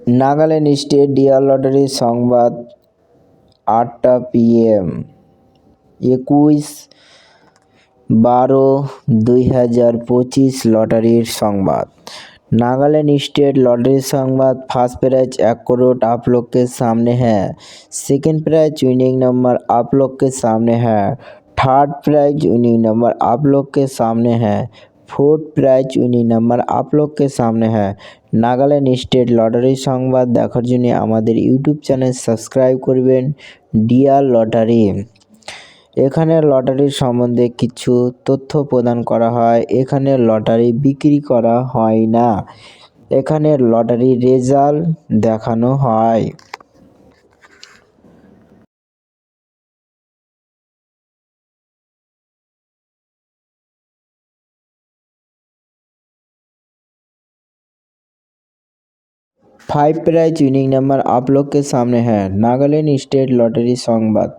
Nagaland state dear lottery সংবাদ 8টা PM 21/12/2025 লটারির সংবাদ। नागालैंड स्टेट लॉटरी संवाद। फर्स्ट प्राइज 1 करोड़ आप लोग के सामने है। सेकंड प्राइज विनिंग नंबर आप लोग के सामने है। थर्ड प्राइज विनिंग नंबर आप लोग के सामने है। फोर्थ प्राइज विनिंग नंबर आप लोग के सामने है। नागालैंड स्टेट लॉटरी संवाद देखार जन्य आमादेर यूट्यूब चैनल सबस्क्राइब करबेन डियार लटारी। এখানে লটারির সম্বন্ধে কিছু তথ্য প্রদান করা হয়। এখানে লটারি বিক্রি করা হয় না, এখানে লটারি রেজাল্ট দেখানো হয়। फाइव प्राइज विनिंग नंबर आप लोग के सामने है। नागालैंड स्टेट लॉटरी संवाद।